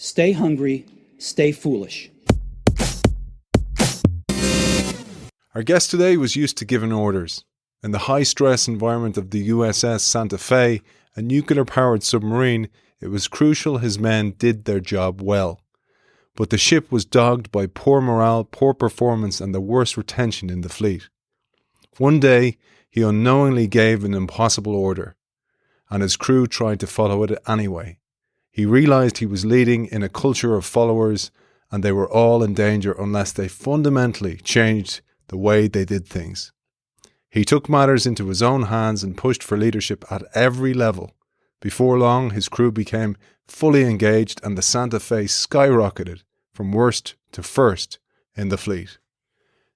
Stay hungry, stay foolish. Our guest today was used to giving orders. In the high-stress environment of the USS Santa Fe, a nuclear-powered submarine, it was crucial his men did their job well. But the ship was dogged by poor morale, poor performance, and the worst retention in the fleet. One day, he unknowingly gave an impossible order, and his crew tried to follow it anyway. He realized he was leading in a culture of followers, and they were all in danger unless they fundamentally changed the way they did things. He took matters into his own hands and pushed for leadership at every level. Before long, his crew became fully engaged and the Santa Fe skyrocketed from worst to first in the fleet.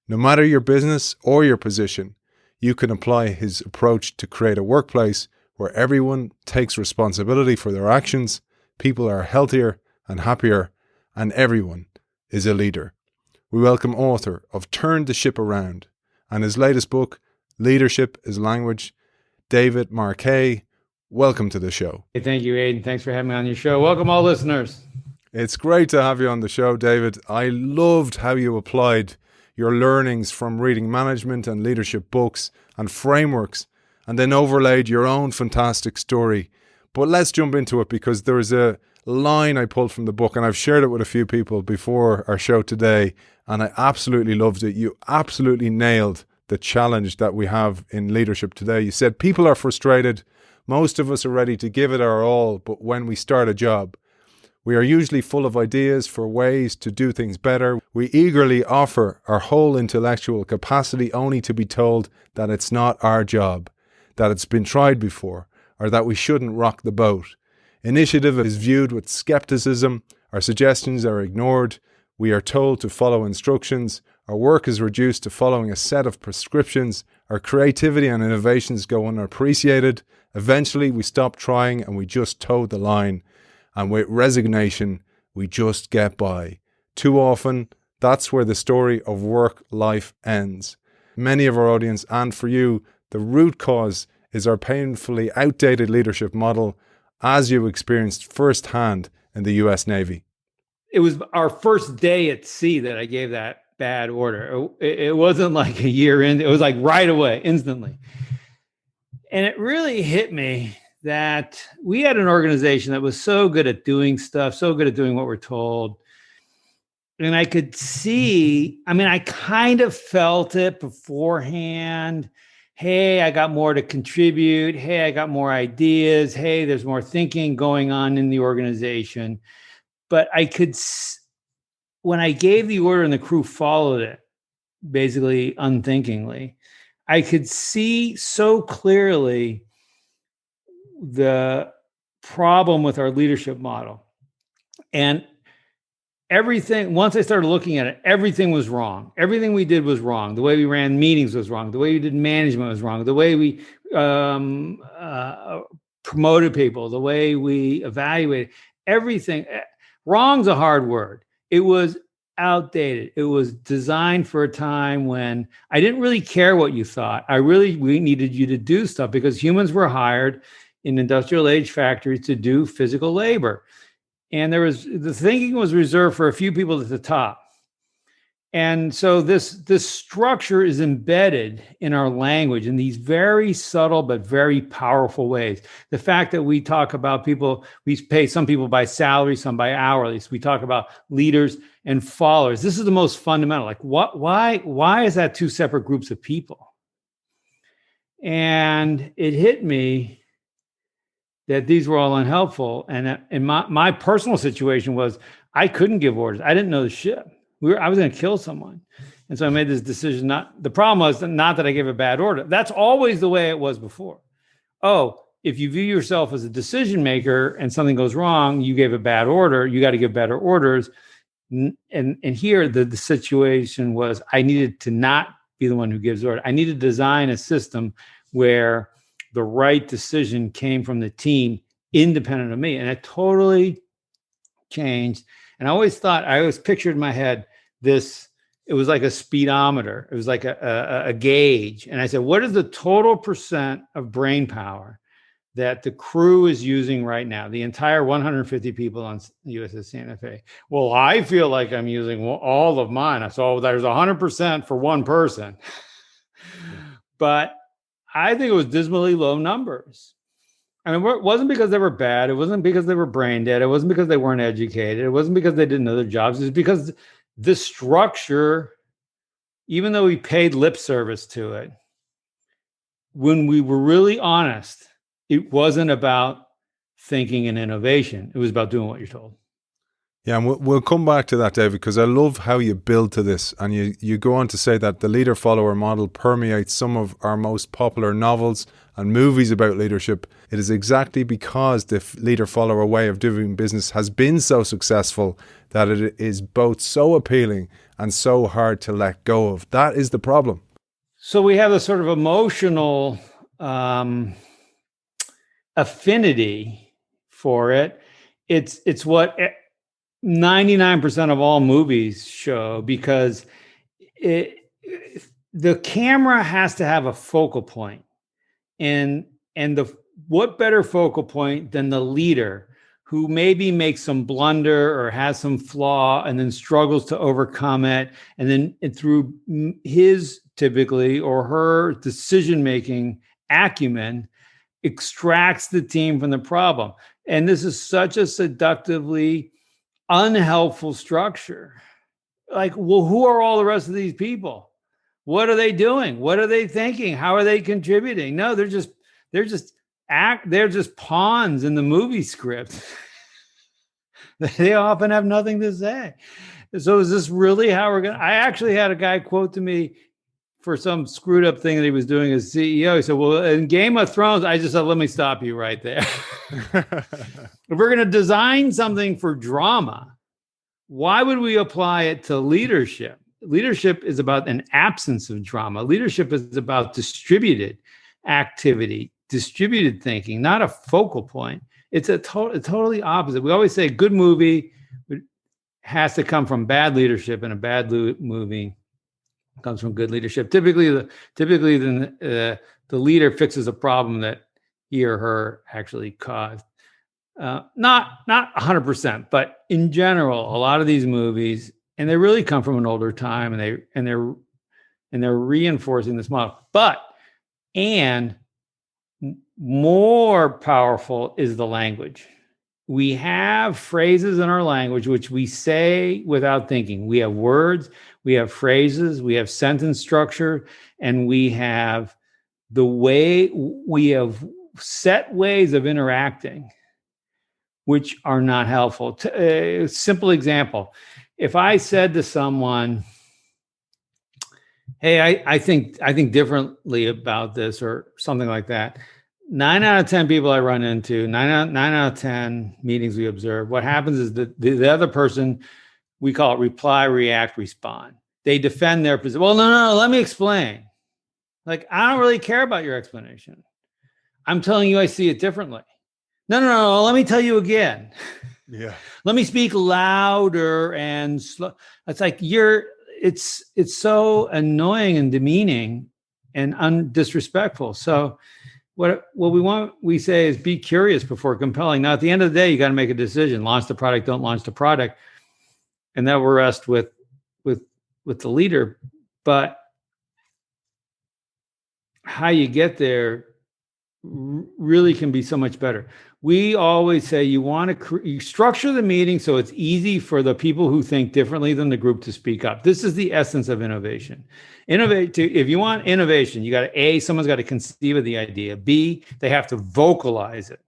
No matter your business or your position, you can apply his approach to create a workplace where everyone takes responsibility for their actions, people are healthier and happier, and everyone is a leader. We welcome author of Turn the Ship Around and his latest book, Leadership is Language, David Marquet. Welcome to the show. Hey, thank you, Aidan. Thanks for having me on your show. Welcome all listeners. It's great to have you on the show, David. I loved how you applied your learnings from reading management and leadership books and frameworks and then overlaid your own fantastic story. But let's jump into it because there's a line I pulled from the book and I've shared it with a few people before our show today and I absolutely loved it. You absolutely nailed the challenge that we have in leadership today. You said people are frustrated. Most of us are ready to give it our all, but when we start a job, we are usually full of ideas for ways to do things better. We eagerly offer our whole intellectual capacity only to be told that it's not our job, that it's been tried before, or that we shouldn't rock the boat. Initiative is viewed with skepticism. Our suggestions are ignored. We are told to follow instructions. Our work is reduced to following a set of prescriptions. Our creativity and innovations go unappreciated. Eventually, we stop trying and we just toe the line. And with resignation, we just get by. Too often, that's where the story of work life ends. Many of our audience, and for you, the root cause is our painfully outdated leadership model, as you experienced firsthand in the US Navy. It was our first day at sea that I gave that bad order. It wasn't like a year in. It was like right away, instantly. And it really hit me that we had an organization that was so good at doing stuff, so good at doing what we're told. And I could see, I kind of felt it beforehand. Hey, I got more to contribute. Hey, I got more ideas. Hey, there's more thinking going on in the organization. But I could, when I gave the order and the crew followed it, basically unthinkingly, I could see so clearly the problem with our leadership model. And everything, once I started looking at it, everything was wrong. Everything we did was wrong. The way we ran meetings was wrong. The way we did management was wrong. The way we promoted people, the way we evaluated, everything. Wrong's a hard word. It was outdated. It was designed for a time when I didn't really care what you thought. We needed you to do stuff because humans were hired in industrial age factories to do physical labor. And the thinking was reserved for a few people at the top. And so this structure is embedded in our language in these very subtle but very powerful ways. The fact that we talk about people, we pay some people by salary, some by hourly. So we talk about leaders and followers. This is the most fundamental. Like, why is that two separate groups of people? And it hit me that these were all unhelpful. And my personal situation was I couldn't give orders. I didn't know the ship. I was going to kill someone. And so I made this decision. The problem was not that I gave a bad order. That's always the way it was before. Oh, if you view yourself as a decision maker and something goes wrong, you gave a bad order, you got to give better orders. And here the situation was I needed to not be the one who gives order. I needed to design a system where the right decision came from the team independent of me. And it totally changed. And I always pictured in my head it was like a speedometer. It was like a gauge. And I said, what is the total percent of brain power that the crew is using right now, the entire 150 people on the USS Santa Fe. Well, I feel like I'm using all of mine. So there's 100% for one person. But I think it was dismally low numbers. I mean, it wasn't because they were bad. It wasn't because they were brain dead. It wasn't because they weren't educated. It wasn't because they didn't know their jobs. It was because the structure, even though we paid lip service to it, when we were really honest, it wasn't about thinking and innovation. It was about doing what you're told. Yeah, and we'll come back to that, David, because I love how you build to this. And you go on to say that the leader-follower model permeates some of our most popular novels and movies about leadership. It is exactly because the leader-follower way of doing business has been so successful that it is both so appealing and so hard to let go of. That is the problem. So we have a sort of emotional affinity for it. It's what 99% of all movies show, because the camera has to have a focal point, and what better focal point than the leader who maybe makes some blunder or has some flaw and then struggles to overcome it, and then through his typically or her decision-making acumen extracts the team from the problem. And this is such a seductively unhelpful structure. Like, well, who are all the rest of these people? What are they doing? What are they thinking? How are they contributing? No, they're just pawns in the movie script. They often have nothing to say. So is this really how we're I actually had a guy quote to me for some screwed up thing that he was doing as CEO. He said, well, in Game of Thrones, I just said, let me stop you right there. If we're going to design something for drama, why would we apply it to leadership? Leadership is about an absence of drama. Leadership is about distributed activity, distributed thinking, not a focal point. It's totally opposite. We always say a good movie has to come from bad leadership, and a bad movie comes from good leadership. Typically, the leader fixes a problem that he or her actually caused. Not 100%, but in general, a lot of these movies, and they really come from an older time, and they're reinforcing this model. And more powerful is the language. We have phrases in our language which we say without thinking. We have words, we have phrases, we have sentence structure, and we have set ways of interacting which are not helpful. Simple example. If I said to someone, hey, I think differently about this, or something like that, 9 out of 10 people I run into, 9 out of 10 meetings we observe, what happens is that the other person, we call it reply, react, respond. They defend their position. Well, no, let me explain. Like, I don't really care about your explanation. I'm telling you I see it differently. No, let me tell you again. Yeah. Let me speak louder and slow. It's like it's so annoying and demeaning and disrespectful. So what we say is be curious before compelling. Now, at the end of the day, you got to make a decision. Launch the product, don't launch the product. And that will rest with the leader. But how you get there really can be so much better. We always say you structure the meeting so it's easy for the people who think differently than the group to speak up. This is the essence of innovation. If you want innovation, you got to someone's got to conceive of the idea. B, they have to vocalize it.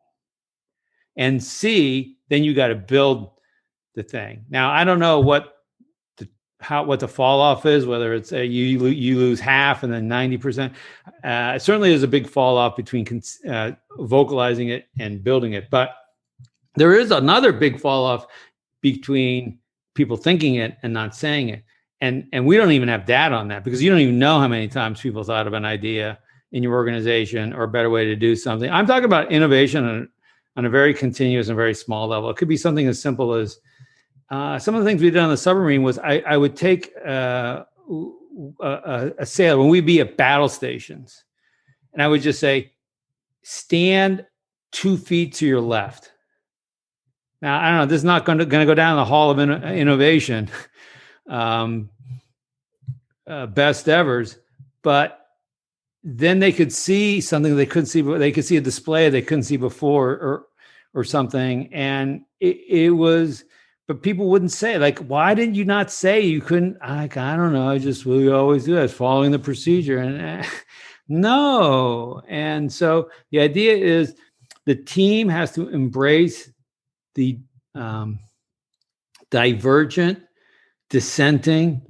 And C, then you got to build the thing. Now, I don't know what the fall off is, whether it's you lose half and then 90%. Certainly there's a big fall off between vocalizing it and building it. But there is another big fall off between people thinking it and not saying it. And we don't even have data on that, because you don't even know how many times people thought of an idea in your organization or a better way to do something. I'm talking about innovation on a very continuous and very small level. It could be something as simple as some of the things we did on the submarine was I would take a sailor when we'd be at battle stations, and I would just say, stand 2 feet to your left. Now, I don't know, this is not going to go down the hall of innovation, best evers, but then they could see something they couldn't see, but they could see a display they couldn't see before or something. And it was, but people wouldn't say, like, why did you not say you couldn't? Like, I don't know. We always do that, following the procedure. And no. And so the idea is the team has to embrace the divergent, dissenting,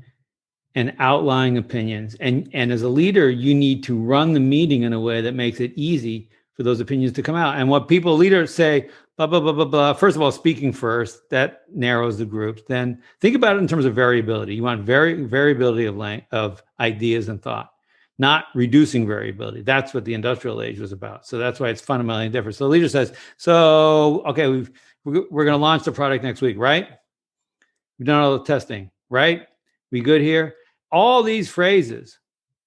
and outlying opinions. And as a leader, you need to run the meeting in a way that makes it easy for those opinions to come out. And what leaders say, blah, blah, blah, blah, blah. First of all, speaking first, that narrows the groups. Then think about it in terms of variability. You want variability of ideas and thought, not reducing variability. That's what the industrial age was about. So that's why it's fundamentally different. So the leader says, so, okay, we're going to launch the product next week, right? We've done all the testing, right? We good here? All these phrases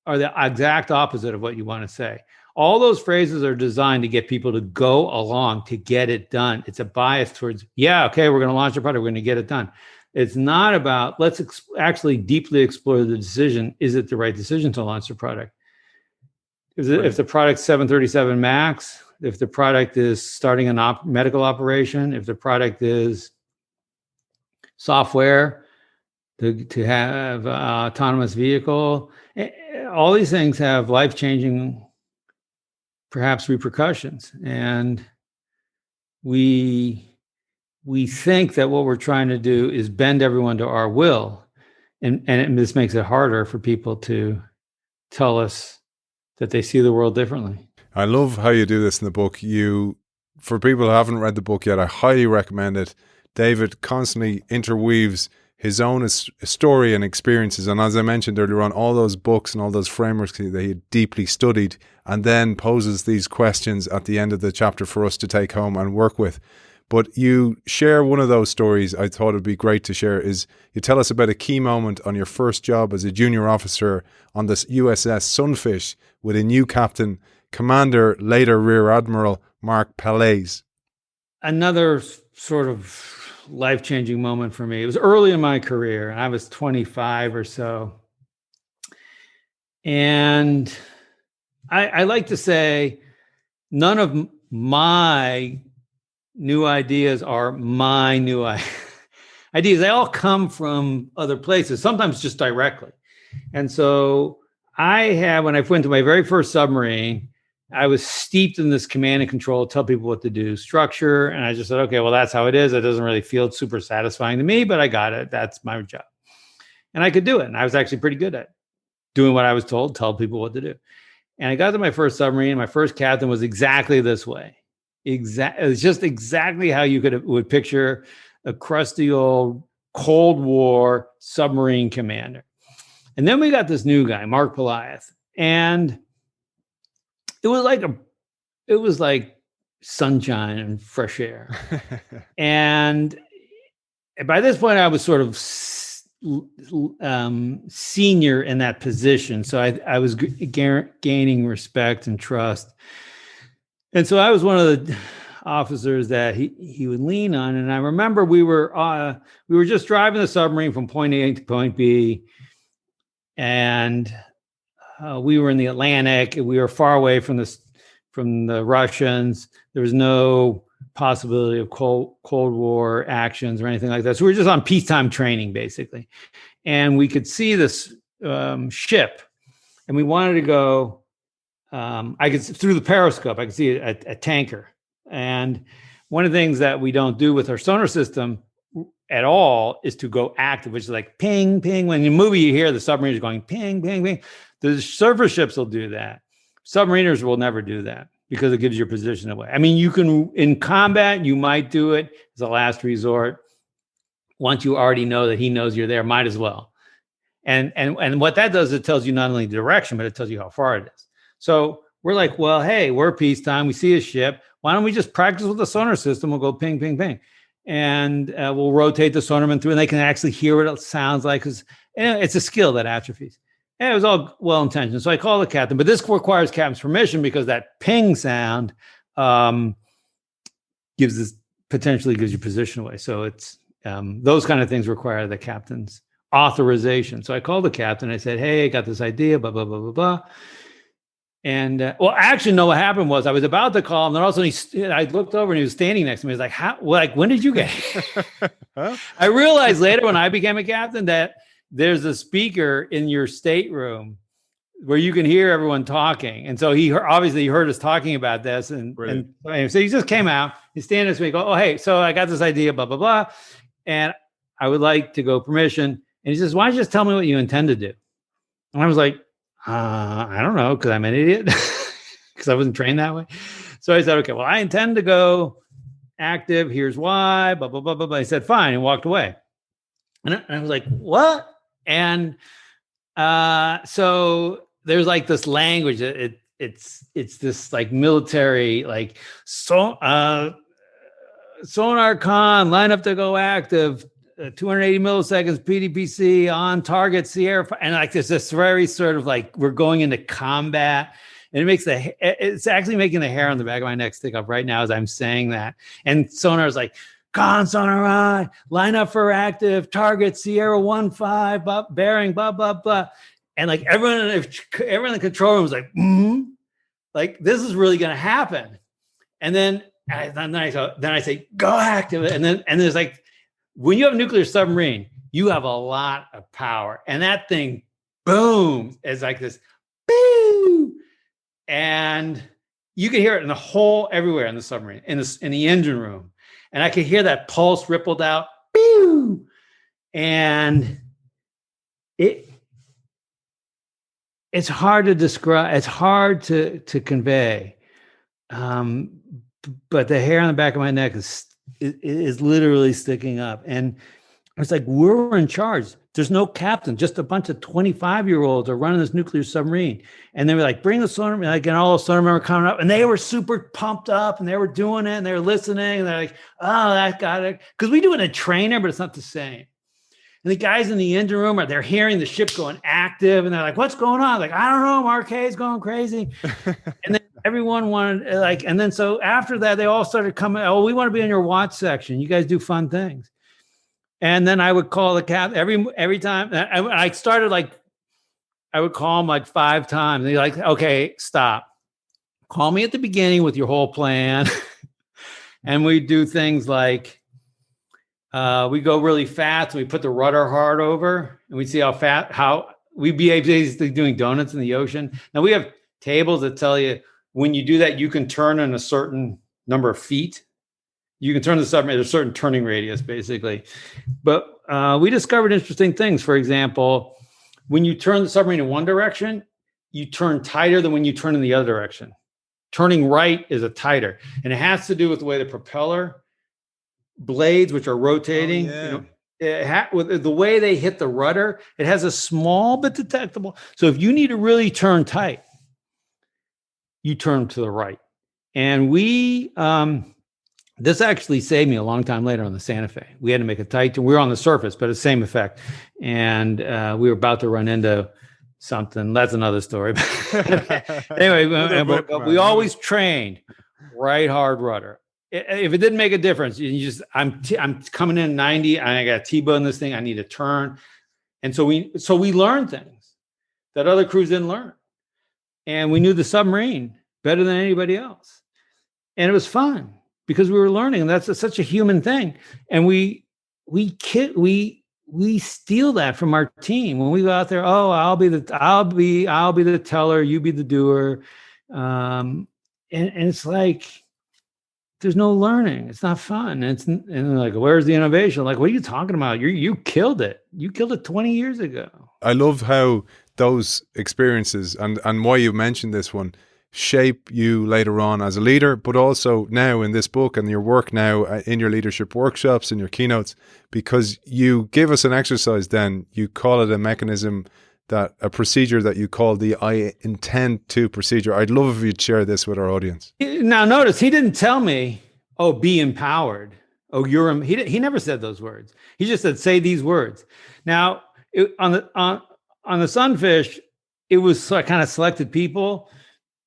are the exact opposite of what you want to say. All those phrases are designed to get people to go along, to get it done. It's a bias towards, yeah, okay, we're going to launch a product, we're going to get it done. It's not about, let's actually deeply explore the decision. Is it the right decision to launch the product? If the product's 737 MAX, if the product is starting a medical operation, if the product is software to have autonomous vehicle, all these things have life-changing, perhaps, repercussions. And we think that what we're trying to do is bend everyone to our will. And this makes it harder for people to tell us that they see the world differently. I love how you do this in the book. For people who haven't read the book yet, I highly recommend it. David constantly interweaves his own story and experiences. And as I mentioned earlier on, all those books and all those frameworks that he had deeply studied, and then poses these questions at the end of the chapter for us to take home and work with. But you share one of those stories I thought it'd be great to share, is you tell us about a key moment on your first job as a junior officer on this USS Sunfish with a new captain, Commander, later Rear Admiral Mark Palais. Another sort of life-changing moment for me. It was early in my career. I was 25 or so. And I like to say none of my new ideas are my new ideas. They all come from other places, sometimes just directly. And so when I went to my very first submarine, I was steeped in this command and control, tell people what to do, structure. And I just said, okay, well, that's how it is. It doesn't really feel super satisfying to me, but I got it. That's my job. And I could do it. And I was actually pretty good at doing what I was told, tell people what to do. And I got to my first submarine. My first captain was exactly this way. It was just exactly how you would picture a crusty old Cold War submarine commander. And then we got this new guy, Mark Palais. And it was like sunshine and fresh air. And by this point, I was sort of senior in that position. So I was gaining respect and trust. And so I was one of the officers that he would lean on. And I remember we were just driving the submarine from point A to point B. And we were in the Atlantic. We were far away from the Russians. There was no possibility of Cold War actions or anything like that. So we were just on peacetime training, basically. And we could see this ship, and we wanted to go. Through the periscope, I could see a tanker. And one of the things that we don't do with our sonar system at all is to go active, which is like ping, ping. When in a movie you hear the submarines going ping, ping, ping. The surface ships will do that. Submariners will never do that because it gives your position away. I mean, you can, in combat, you might do it as a last resort. Once you already know that he knows you're there, might as well. And what that does, it tells you not only the direction, but it tells you how far it is. So we're like, well, hey, we're peacetime. We see a ship. Why don't we just practice with the sonar system? We'll go ping, ping, ping. And we'll rotate the sonarman through, and they can actually hear what it sounds like, because it's a skill that atrophies. And it was all well-intentioned. So I called the captain, but this requires captain's permission because that ping sound potentially gives your position away. So it's those kind of things require the captain's authorization. So I called the captain. I said, "Hey, I got this idea, blah, blah, blah, blah, blah." And actually, no, what happened was I was about to call him. Then all of a sudden I looked over and he was standing next to me. He was like, "How? Like, when did you get here?" Huh? I realized later when I became a captain that there's a speaker in your stateroom where you can hear everyone talking. And so he obviously heard us talking about this. And so he just came out, he's standing next to me, go, "Oh, hey, so I got this idea, blah, blah, blah. And I would like to go permission." And he says, "Why don't you just tell me what you intend to do?" And I was like, I don't know, because I'm an idiot, because I wasn't trained that way. So I said, "Okay, well, I intend to go active. Here's why, blah, blah, blah, blah, blah." He said, "Fine," and walked away. And I was like, "What?" And so there's like this language. It's this like military, like sonar con, line up to go active, 280 milliseconds, PDPC on target, Sierra, and like there's this very sort of like we're going into combat, and it's actually making the hair on the back of my neck stick up right now as I'm saying that. And sonar is like, "Con sonar on, line up for active, target Sierra 15, bearing, blah, blah, blah." And like everyone in the control room was like, like this is really going to happen. And then I say, "Go active." And there's like, when you have a nuclear submarine, you have a lot of power. And that thing, boom, is like this, boom. And you can hear it in the whole, everywhere in the submarine, in the engine room. And I could hear that pulse rippled out, boom. And it's hard to describe. It's hard to convey. But the hair on the back of my neck is literally sticking up. And it's like, we're in charge. There's no captain, just a bunch of 25-year-olds are running this nuclear submarine. And they were like, "Bring the sonar," like, and all the sonar men were coming up, and they were super pumped up, and they were doing it, and they were listening, and they're like, "Oh, that got it." Because we do it in a trainer, but it's not the same. And the guys in the engine room they're hearing the ship going active, and they're like, "What's going on?" Like, "I don't know, Marquet's going crazy." And then everyone wanted like, and then so after that, they all started coming, "Oh, we want to be in your watch section. You guys do fun things." And then I would call the cap every time. I started like, I would call them like 5 times. And they're like, "Okay, stop. Call me at the beginning with your whole plan." And we do things like, we go really fast. And we put the rudder hard over, and we see how we be basically doing donuts in the ocean. Now we have tables that tell you when you do that, you can turn in a certain number of feet. You can turn the submarine at a certain turning radius, basically. But we discovered interesting things. For example, when you turn the submarine in one direction, you turn tighter than when you turn in the other direction. Turning right is a tighter, and it has to do with the way the propeller blades, which are rotating, with the way they hit the rudder, it has a small but detectable. So if you need to really turn tight, you turn to the right. And we, this actually saved me a long time later on the Santa Fe. We had to make a tight turn. We were on the surface, but it's the same effect. And we were about to run into something. That's another story. Anyway, but we always trained right hard rudder. If it didn't make a difference, I'm coming in 90 and I got a T-bone this thing. I need to turn. And so we learned things that other crews didn't learn. And we knew the submarine better than anybody else. And it was fun because we were learning. And that's such a human thing. And we steal that from our team when we go out there. "Oh, I'll be the teller, you be the doer." And it's like, there's no learning. It's not fun. And they're like, "Where's the innovation?" Like, what are you talking about? You killed it. You killed it 20 years ago. I love how those experiences and why you mentioned this one shape you later on as a leader, but also now in this book and your work now in your leadership workshops and your keynotes, because you give us an exercise then, you call it a mechanism, a procedure that you call the "I intend to" procedure. I'd love if you'd share this with our audience. Now notice, he didn't tell me, "Oh, be empowered. Oh, he never said those words. He just said, say these words." Now, on the Sunfish, it was kind of selected people.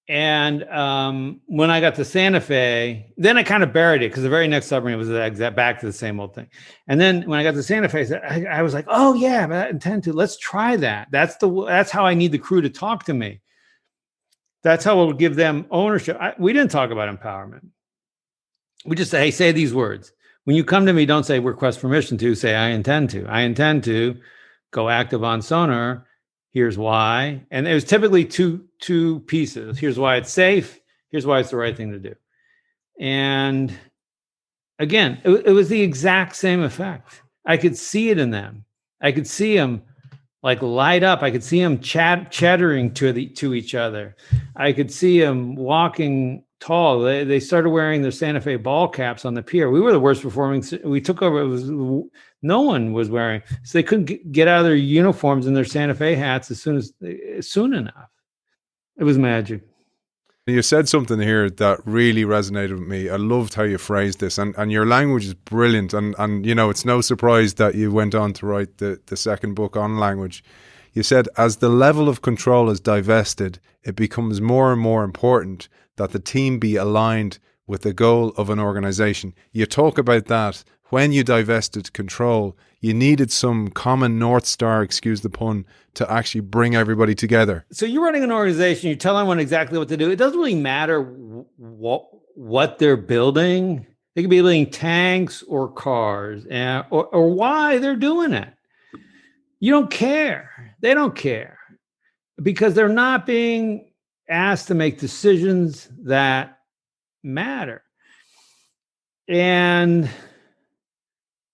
And when I got to Santa Fe, then I kind of buried it because the very next submarine was back to the same old thing. And then when I got to Santa Fe, I was like, oh yeah, but I intend to. Let's try that. That's how I need the crew to talk to me. That's how we'll give them ownership. We didn't talk about empowerment. We just say, hey, say these words. When you come to me, don't say request permission to. Say I intend to. I intend to go active on sonar. Here's why. And it was typically two pieces. Here's why it's safe. Here's why it's the right thing to do. And again, it was the exact same effect. I could see it in them. I could see them like light up. I could see them chattering to each other. I could see them walking tall. They started wearing their Santa Fe ball caps on the pier. We were the worst performing. We took over. It was no one was wearing, so they couldn't get out of their uniforms and their Santa Fe hats soon enough. It was magic. You said something here that really resonated with me. I loved how you phrased this, and your language is brilliant. And you know, it's no surprise that you went on to write the second book on language. You said, as the level of control is divested, it becomes more and more important that the team be aligned with the goal of an organization. You talk about that. When you divested control, you needed some common North Star, excuse the pun, to actually bring everybody together. So you're running an organization, you tell everyone exactly what to do. It doesn't really matter what they're building. They could be building tanks or cars or why they're doing it. You don't care. They don't care because they're not being asked to make decisions that matter. And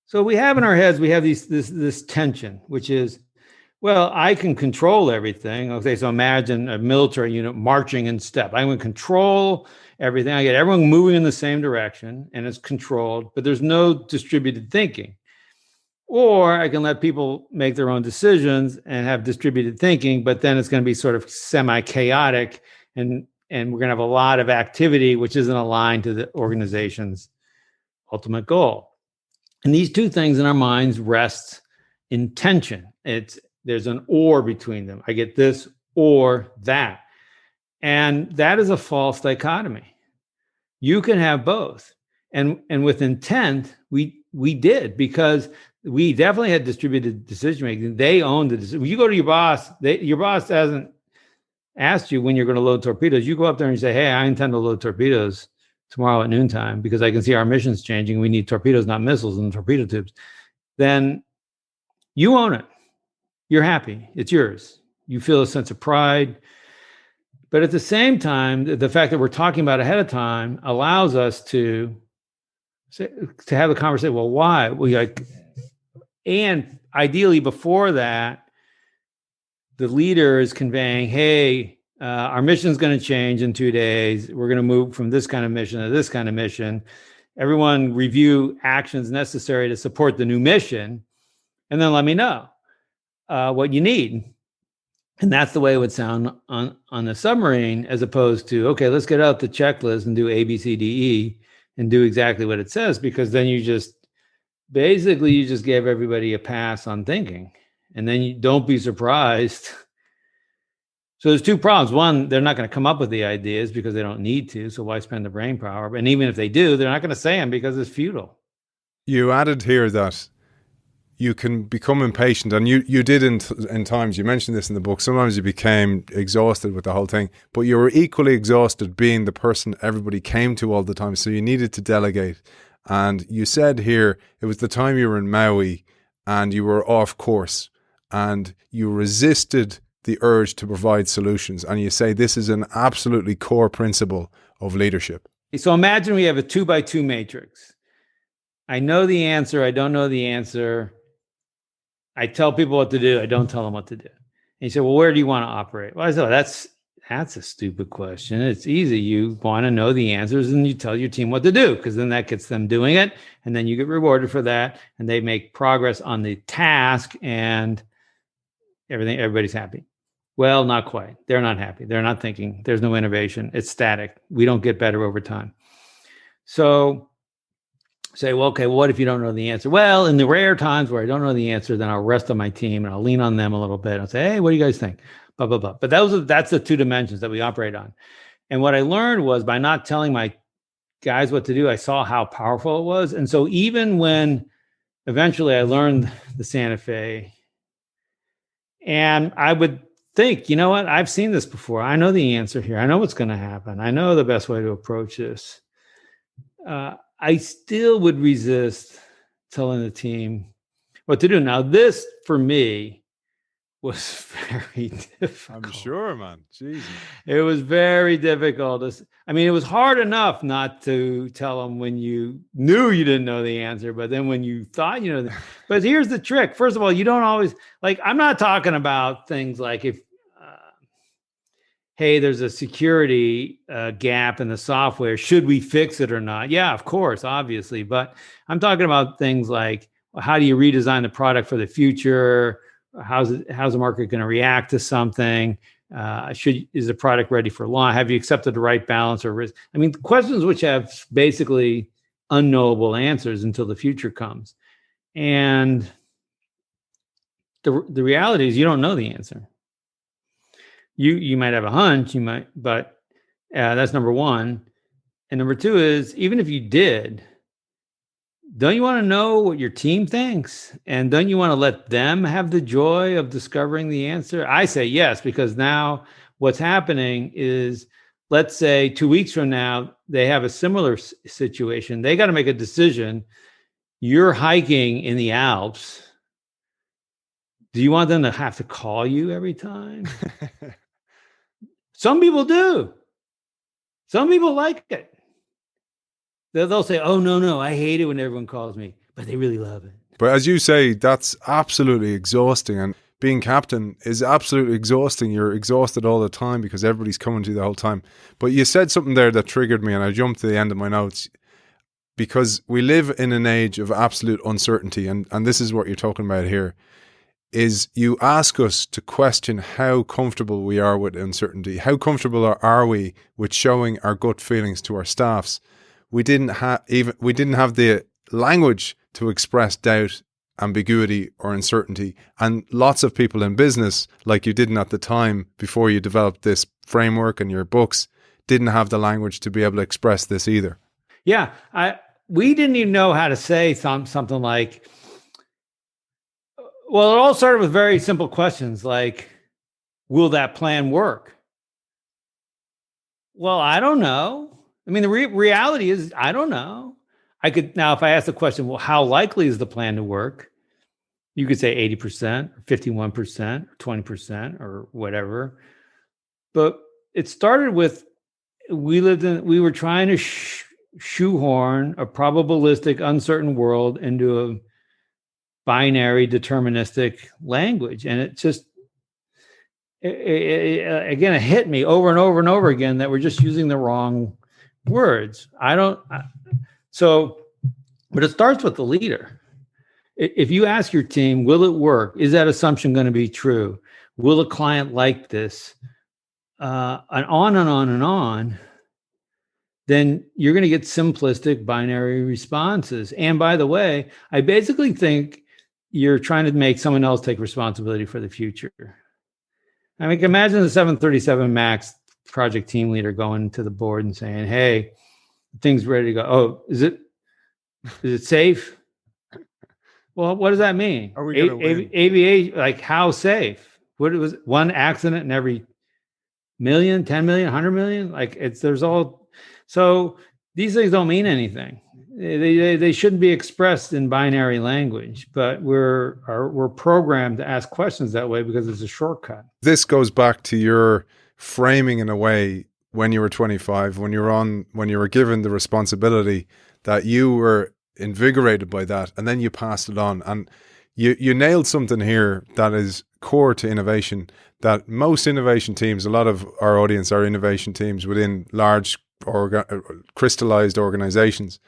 so we have in our heads, we have this tension, which is, well, I can control everything. Okay, so imagine a military unit marching in step. I'm going to control everything. I get everyone moving in the same direction and it's controlled, but there's no distributed thinking. Or I can let people make their own decisions and have distributed thinking, but then it's going to be sort of semi-chaotic and we're going to have a lot of activity which isn't aligned to the organization's ultimate goal. And these two things in our minds rest in tension. There's an or between them. I get this or that. And that is a false dichotomy. You can have both. And with intent, we did, because we definitely had distributed decision making. They owned the decision. When you go to your boss, your boss hasn't asked you when you're going to load torpedoes. You go up there and you say, hey, I intend to load torpedoes tomorrow at noontime because I can see our mission's changing. We need torpedoes, not missiles, and torpedo tubes. Then you own it. You're happy. It's yours. You feel a sense of pride. But at the same time, the fact that we're talking about ahead of time allows us to have a conversation. Well, why? And ideally before that, the leader is conveying, hey, our mission is going to change in 2 days. We're going to move from this kind of mission to this kind of mission. Everyone review actions necessary to support the new mission, and then let me know what you need. And that's the way it would sound on the submarine, as opposed to, okay, let's get out the checklist and do A, B, C, D, E and do exactly what it says, because then you just gave everybody a pass on thinking. And then you don't be surprised. So there's two problems. One, they're not going to come up with the ideas because they don't need to. So why spend the brain power? And even if they do, they're not going to say them because it's futile. You added here that you can become impatient, and you did in times. You mentioned this in the book. Sometimes you became exhausted with the whole thing, but you were equally exhausted being the person everybody came to all the time. So you needed to delegate. And you said here, it was the time you were in Maui and you were off course and you resisted the urge to provide solutions. And you say this is an absolutely core principle of leadership. So imagine we have a 2x2 matrix. I know the answer. I don't know the answer. I tell people what to do. I don't tell them what to do. And you say, well, where do you want to operate? Well, I said, that's a stupid question. It's easy. You want to know the answers and you tell your team what to do, because then that gets them doing it. And then you get rewarded for that. And they make progress on the task and everybody's happy. Well, not quite. They're not happy. They're not thinking. There's no innovation. It's static. We don't get better over time. So say, well, okay, well, what if you don't know the answer? Well, in the rare times where I don't know the answer, then I'll rest on my team and I'll lean on them a little bit. I'll say, hey, what do you guys think? Blah, blah, blah. But that's the two dimensions that we operate on. And what I learned was by not telling my guys what to do, I saw how powerful it was. And so even when eventually I learned the Santa Fe, and I would think, you know what, I've seen this before. I know the answer here. I know what's going to happen. I know the best way to approach this. I still would resist telling the team what to do. Now, this for me was very difficult. I'm sure, man. Jesus. It was very difficult. I mean, it was hard enough not to tell them when you knew you didn't know the answer, but then when you thought you know. But here's the trick. First of all, you don't always, like, I'm not talking about things like if, hey, there's a security gap in the software. Should we fix it or not? Yeah, of course, obviously. But I'm talking about things like, how do you redesign the product for the future? How's the market going to react to something? Is the product ready for launch? Have you accepted the right balance or risk? I mean, questions which have basically unknowable answers until the future comes. And the reality is you don't know the answer. You might have a hunch, but that's number one. And number two is, even if you did, don't you want to know what your team thinks? And don't you want to let them have the joy of discovering the answer? I say yes, because now what's happening is, let's say 2 weeks from now, they have a similar situation. They got to make a decision. You're hiking in the Alps. Do you want them to have to call you every time? Some people do. Some people like it. They'll say, oh, no, I hate it when everyone calls me, but they really love it. But as you say, that's absolutely exhausting. And being captain is absolutely exhausting. You're exhausted all the time because everybody's coming to you the whole time. But you said something there that triggered me, and I jumped to the end of my notes, because we live in an age of absolute uncertainty. And this is what you're talking about here. Is you ask us to question how comfortable we are with uncertainty. How comfortable are we with showing our gut feelings to our staffs? We didn't have the language to express doubt, ambiguity, or uncertainty. And lots of people in business, like you didn't at the time before you developed this framework and your books, didn't have the language to be able to express this either. Yeah, we didn't even know how to say something like, well, it all started with very simple questions like, will that plan work? Well, I don't know. I mean, the reality is, I don't know. Now, if I ask the question, well, how likely is the plan to work? You could say 80%, or 51%, or 20%, or whatever. But it started with, we were trying to shoehorn a probabilistic, uncertain world into a binary deterministic language. And it just, again, it hit me over and over and over again that we're just using the wrong words. But it starts with the leader. If you ask your team, will it work? Is that assumption going to be true? Will a client like this? And on and on and on, then you're going to get simplistic binary responses. And by the way, I basically think you're trying to make someone else take responsibility for the future. I mean, imagine the 737 MAX project team leader going to the board and saying, hey, things ready to go. Oh, is it safe? Well, what does that mean? Are we going to win? Aviation, like how safe? What was one accident in every million, 10 million, 100 million? Like so these things don't mean anything. They shouldn't be expressed in binary language, but we're programmed to ask questions that way because it's a shortcut. This goes back to your framing in a way when you were 25, when you were given the responsibility, that you were invigorated by that, and then you passed it on. And you nailed something here that is core to innovation, that most innovation teams, a lot of our audience are innovation teams within large crystallized organizations.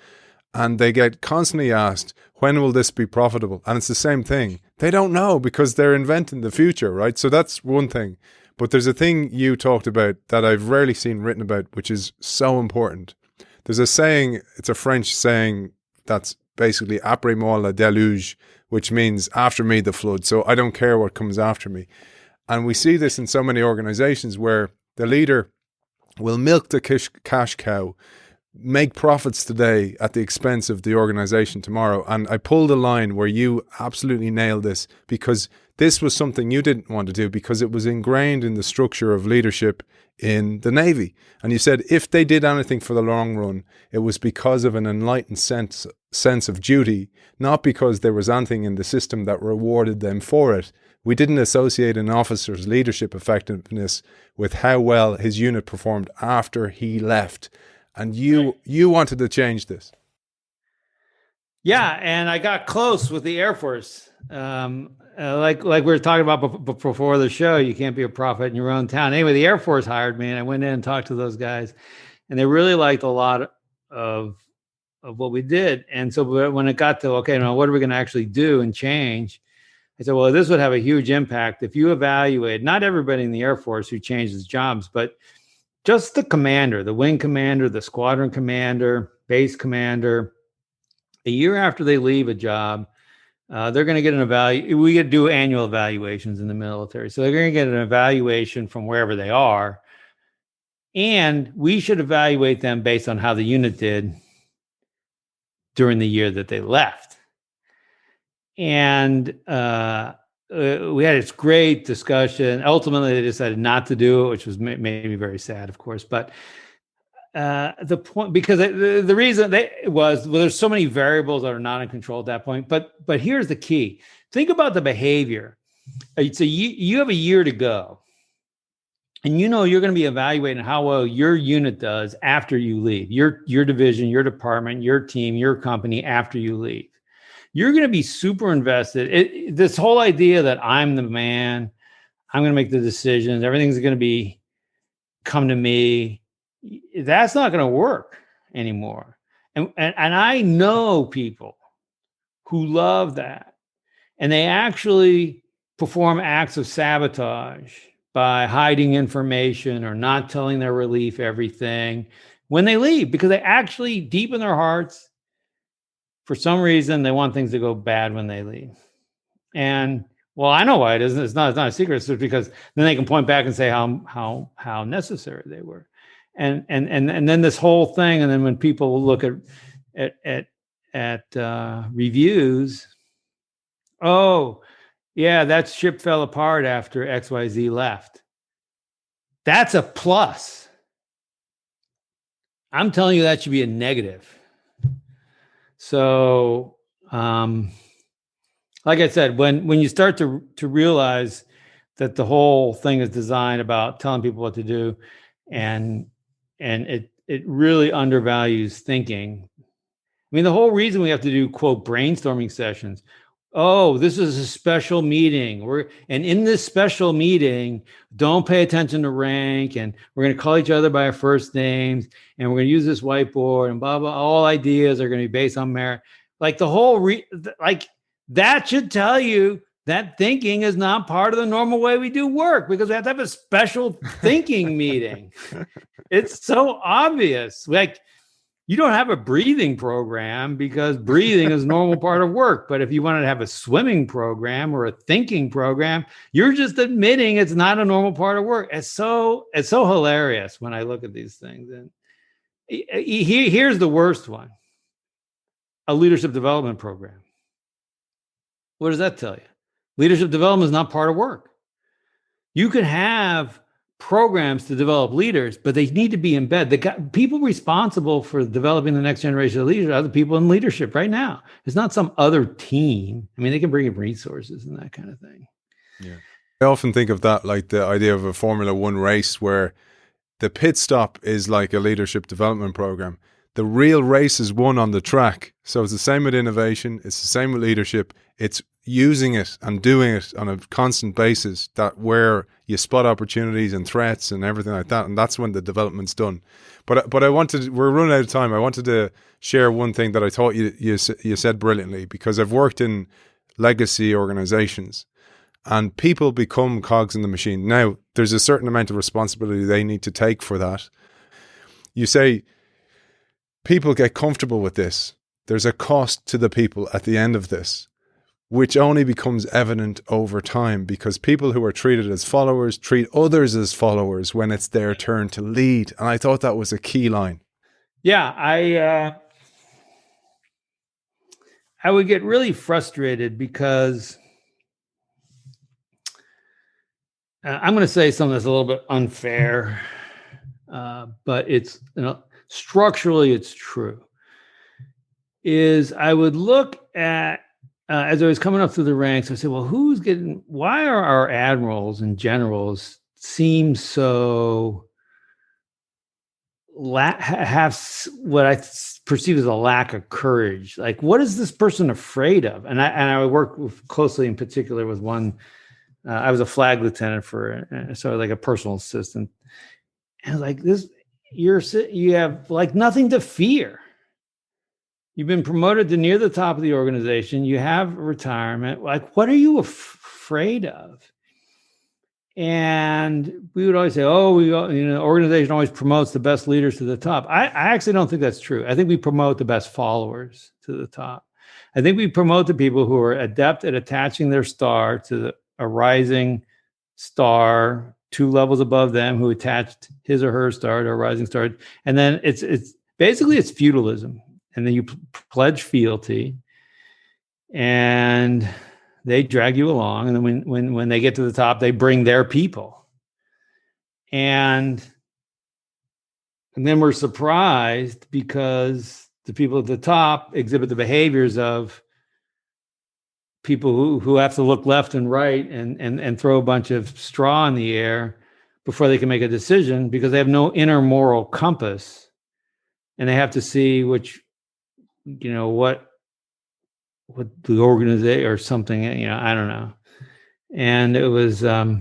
And they get constantly asked, when will this be profitable? And it's the same thing. They don't know because they're inventing the future, right? So that's one thing. But there's a thing you talked about that I've rarely seen written about, which is so important. There's a saying, it's a French saying that's basically après moi le déluge, which means after me the flood. So I don't care what comes after me. And we see this in so many organizations where the leader will milk the cash cow, make profits today at the expense of the organization tomorrow. And I pulled a line where you absolutely nailed this, because this was something you didn't want to do because it was ingrained in the structure of leadership in the Navy. And you said if they did anything for the long run, it was because of an enlightened sense of duty, not because there was anything in the system that rewarded them for it. We didn't associate an officer's leadership effectiveness with how well his unit performed after he left. And you wanted to change this. Yeah, and I got close with the Air Force. Like we were talking about before the show, you can't be a prophet in your own town. Anyway, the Air Force hired me, and I went in and talked to those guys, and they really liked a lot of what we did. And so when it got to, okay, now what are we going to actually do and change? I said, well, this would have a huge impact if you evaluate, not everybody in the Air Force who changes jobs, but just the commander, the wing commander, the squadron commander, base commander. A year after they leave a job, they're going to get an we get to do annual evaluations in the military. So they're going to get an evaluation from wherever they are. And we should evaluate them based on how the unit did during the year that they left. And we had this great discussion. Ultimately, they decided not to do it, which was made me very sad, of course. But the point, because the reason there's so many variables that are not in control at that point. But here's the key: think about the behavior. So you have a year to go, and you're going to be evaluating how well your unit does after you leave, your division, your department, your team, your company after you leave. You're going to be super invested. This whole idea that I'm the man, I'm going to make the decisions, everything's going to come to me. That's not going to work anymore. And I know people who love that. And they actually perform acts of sabotage by hiding information or not telling their relief everything when they leave, because they actually, deep in their hearts, for some reason, they want things to go bad when they leave. And well, I know why it isn't. It's not a secret. It's because then they can point back and say how necessary they were. And then this whole thing, and then when people will look at reviews, oh, yeah, that ship fell apart after XYZ left. That's a plus. I'm telling you, that should be a negative. So, like I said, when you start to realize that the whole thing is designed about telling people what to do, and it really undervalues thinking. I mean, the whole reason we have to do, quote, brainstorming sessions. Oh, this is a special meeting. And in this special meeting, don't pay attention to rank, and we're going to call each other by our first names, and we're going to use this whiteboard, and blah, blah. All ideas are going to be based on merit. Like the whole, that should tell you that thinking is not part of the normal way we do work, because we have to have a special thinking meeting. It's so obvious. Like, you don't have a breathing program because breathing is a normal part of work. But if you wanted to have a swimming program or a thinking program, you're just admitting it's not a normal part of work. It's so hilarious when I look at these things. And here's the worst one: a leadership development program. What does that tell you? Leadership development is not part of work. You can have programs to develop leaders, but they need to be embedded. The people responsible for developing the next generation of leaders are the people in leadership right now. It's not some other team. I mean, they can bring in resources and that kind of thing. Yeah, I often think of that like the idea of a Formula One race where the pit stop is like a leadership development program. The real race is won on the track. So it's the same with innovation. It's the same with leadership. It's using it and doing it on a constant basis, that where you spot opportunities and threats and everything like that. And that's when the development's done. But we're running out of time. I wanted to share one thing that I thought you said brilliantly, because I've worked in legacy organizations and people become cogs in the machine. Now, there's a certain amount of responsibility they need to take for that. You say people get comfortable with this. There's a cost to the people at the end of this. which only becomes evident over time because people who are treated as followers treat others as followers when it's their turn to lead. And I thought that was a key line. Yeah, I would get really frustrated because I'm going to say something that's a little bit unfair, but it's, structurally it's true. Is I would look at, as I was coming up through the ranks, I said, well, why are our admirals and generals seem so, have what I perceive as a lack of courage? Like, what is this person afraid of? And I work closely in particular with one, I was a flag lieutenant so like a personal assistant. And I was like, you have like nothing to fear. You've been promoted to near the top of the organization. You have retirement. Like, what are you afraid of? And we would always say, the organization always promotes the best leaders to the top. I actually don't think that's true. I think we promote the best followers to the top. I think we promote the people who are adept at attaching their star to a rising star 2 levels above them, who attached his or her star to a rising star. And then it's basically it's feudalism. And then you pledge fealty, and they drag you along. And then when they get to the top, they bring their people. And then we're surprised because the people at the top exhibit the behaviors of people who have to look left and right and throw a bunch of straw in the air before they can make a decision, because they have no inner moral compass, and they have to see what the organization or something, I don't know. And it was, it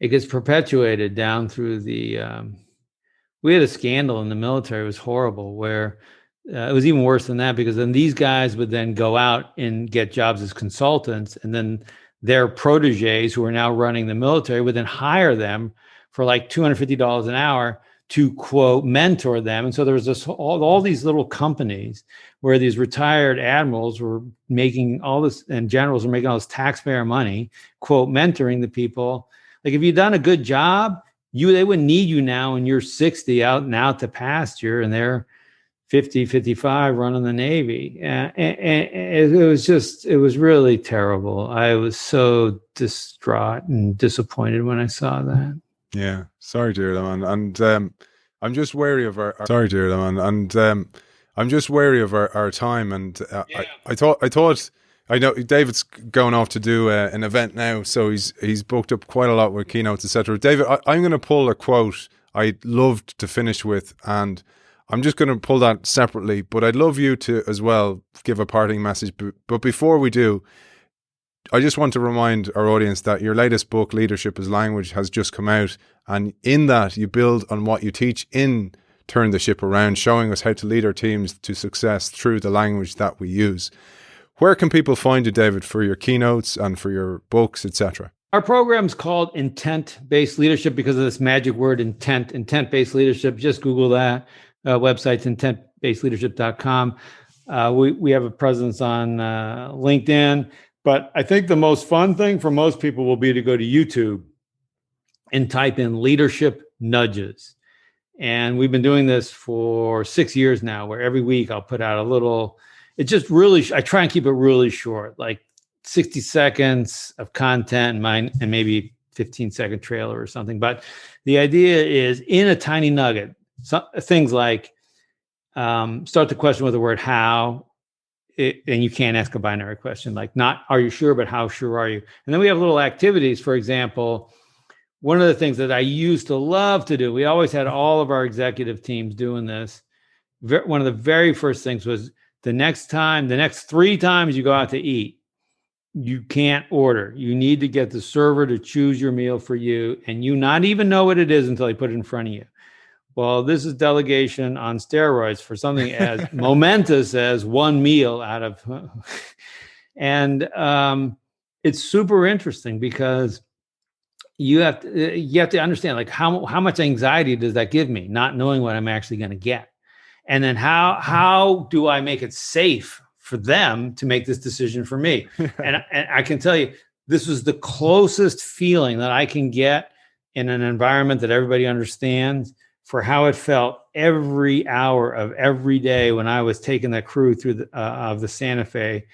gets perpetuated down through we had a scandal in the military. It was horrible, where it was even worse than that, because then these guys would then go out and get jobs as consultants, and then their proteges who are now running the military would then hire them for like $250 an hour to, quote, mentor them. And so there was all these little companies where these retired admirals were making all this, and generals were making all this taxpayer money, quote, mentoring the people. Like, if you've done a good job, they wouldn't need you now when you're 60 out and out to pasture, and they're 50, 55 running the Navy. And it was really terrible. I was so distraught and disappointed when I saw that. Yeah, sorry, dear man, and I'm just wary of our sorry, dear man, and I'm just wary of our time. And I thought I know David's going off to do an event now, so he's booked up quite a lot with keynotes, etc. David, I'm going to pull a quote I loved to finish with, and I'm just going to pull that separately. But I'd love you to as well give a parting message. But before we do, I just want to remind our audience that your latest book, Leadership as Language, has just come out. And in that, you build on what you teach in Turn the Ship Around, showing us how to lead our teams to success through the language that we use. Where can people find you, David, for your keynotes and for your books, etc.? Our program's called Intent-Based Leadership because of this magic word, intent-based leadership. Just Google that. Website's intentbasedleadership.com. We have a presence on LinkedIn. But I think the most fun thing for most people will be to go to YouTube and type in leadership nudges. And we've been doing this for 6 years now, where every week I'll put out I try and keep it really short, like 60 seconds of content and maybe 15-second trailer or something. But the idea is, in a tiny nugget, things like start the question with the word how. And you can't ask a binary question, like not are you sure, but how sure are you? And then we have little activities. For example, one of the things that I used to love to do, we always had all of our executive teams doing this. One of the very first things was, the next 3 times you go out to eat, you can't order. You need to get the server to choose your meal for you, and you not even know what it is until they put it in front of you. Well, this is delegation on steroids for something as momentous as one meal out of, and it's super interesting because you have to understand, like, how much anxiety does that give me, not knowing what I'm actually going to get, and then how do I make it safe for them to make this decision for me. And I can tell you, this was the closest feeling that I can get in an environment that everybody understands for how it felt every hour of every day when I was taking the crew through of the Santa Fe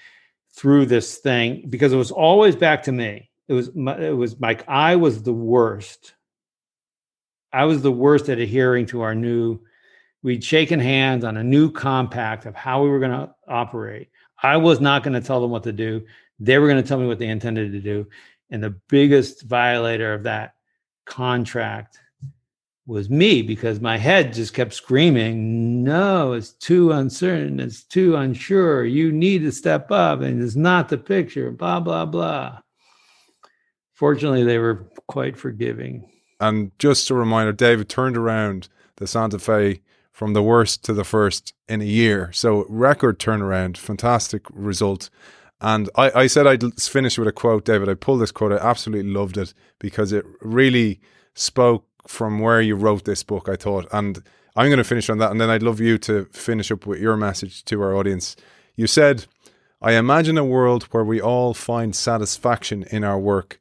through this thing, because it was always back to me. It was like I was the worst. I was the worst at adhering to we'd shaken hands on a new compact of how we were going to operate. I was not going to tell them what to do. They were going to tell me what they intended to do. And the biggest violator of that contract was me, because my head just kept screaming, no, it's too uncertain. It's too unsure. You need to step up, and it's not the picture, blah, blah, blah. Fortunately, they were quite forgiving. And just a reminder, David turned around the Santa Fe from the worst to the first in a year. So record turnaround, fantastic result. And I said I'd finish with a quote, David. I pulled this quote. I absolutely loved it because it really spoke from where you wrote this book, I thought. And I'm going to finish on that. And then I'd love you to finish up with your message to our audience. You said, I imagine a world where we all find satisfaction in our work.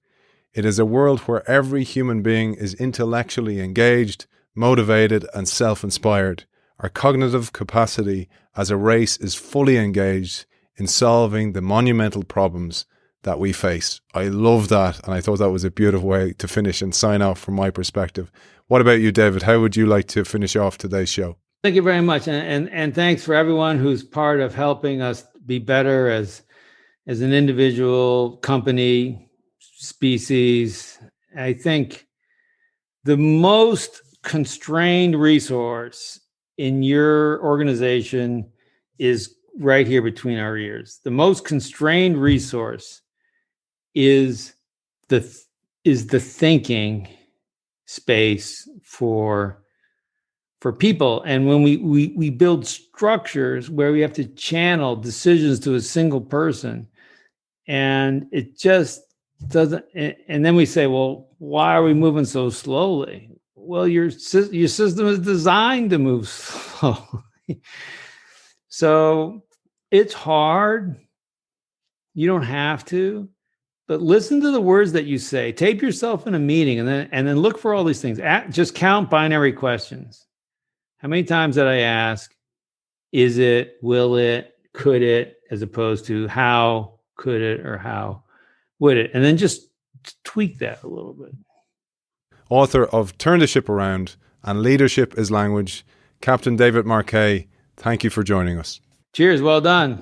It is a world where every human being is intellectually engaged, motivated, and self-inspired. Our cognitive capacity as a race is fully engaged in solving the monumental problems that we face. I love that, and I thought that was a beautiful way to finish and sign off from my perspective. What about you, David? How would you like to finish off today's show? Thank you very much, and thanks for everyone who's part of helping us be better as an individual, company, species. I think the most constrained resource in your organization is right here between our ears. The most constrained resource is the thinking space for people. And when we build structures where we have to channel decisions to a single person, and it just doesn't, and then we say, well, why are we moving so slowly? Well, your system is designed to move slowly. So it's hard. You don't have to, but listen to the words that you say. Tape yourself in a meeting, and then look for all these things. Just count binary questions. How many times did I ask, is it, will it, could it, as opposed to how could it or how would it? And then just tweak that a little bit. Author of Turn the Ship Around and Leadership is Language, Captain David Marquet, thank you for joining us. Cheers. Well done.